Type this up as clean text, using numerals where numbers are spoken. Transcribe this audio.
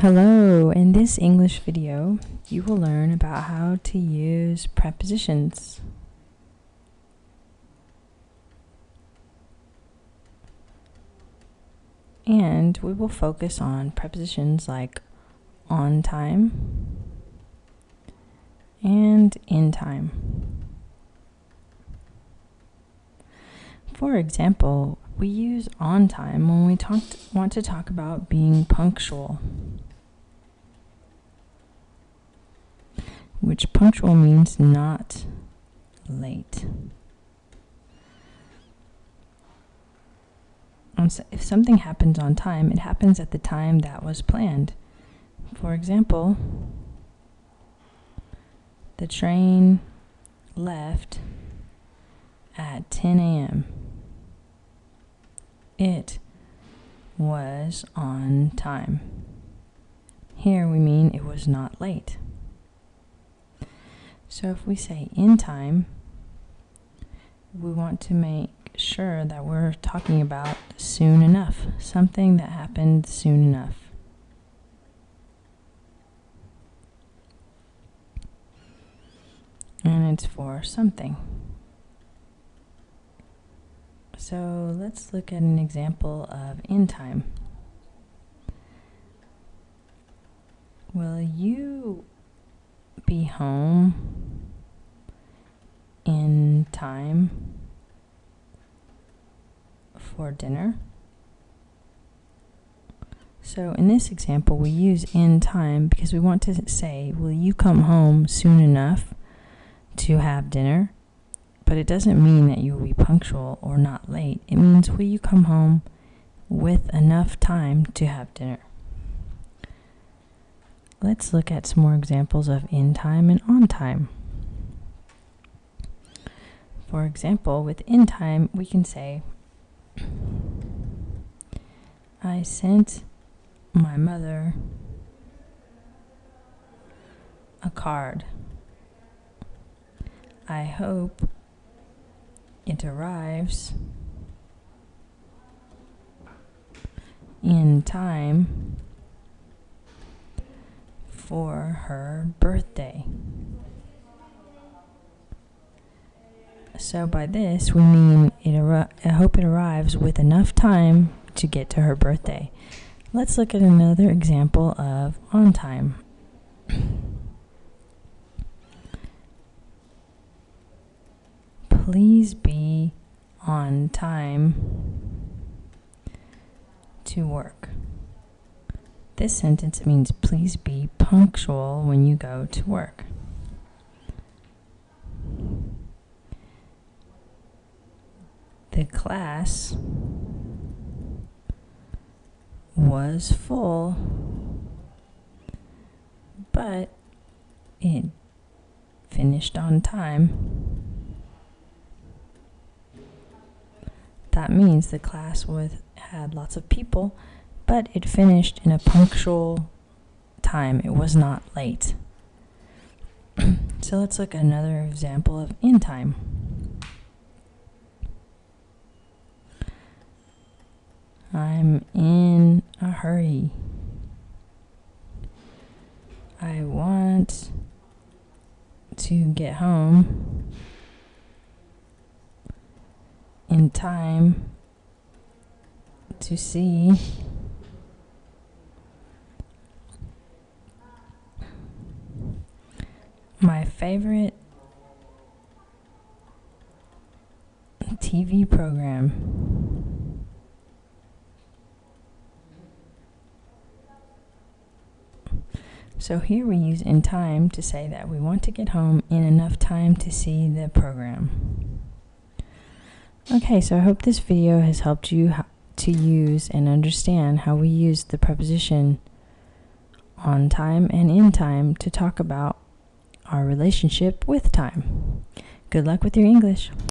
Hello, in this English video, you will learn about how to use prepositions. And we will focus on prepositions like on time and in time. For example, we use on time when we want to talk about being punctual, which punctual means not late. If something happens on time, it happens at the time that was planned. For example, the train left at 10 a.m. It was on time. Here we mean it was not late. So if we say in time, we want to make sure that we're talking about soon enough, something that happened soon enough. And it's for something. So let's look at an example of in time. Will you be home in time for dinner? So in this example, we use in time because we want to say, will you come home soon enough to have dinner? But it doesn't mean that you will be punctual or not late. It means, will you come home with enough time to have dinner? Let's look at some more examples of in time and on time. For example, with in time, we can say, I sent my mother a card. I hope it arrives in time for her birthday. So by this we mean I hope it arrives with enough time to get to her birthday. Let's look at another example of on time. Please be on time to work. This sentence means please be punctual when you go to work. The class was full, but it finished on time. That means the class had lots of people, but it finished in a punctual time. It was not late. So let's look at another example of in time. I'm in a hurry. I want to get home in time to see my favorite TV program. So here we use in time to say that we want to get home in enough time to see the program. Okay, so I hope this video has helped you to use and understand how we use the preposition on time and in time to talk about our relationship with time. Good luck with your English.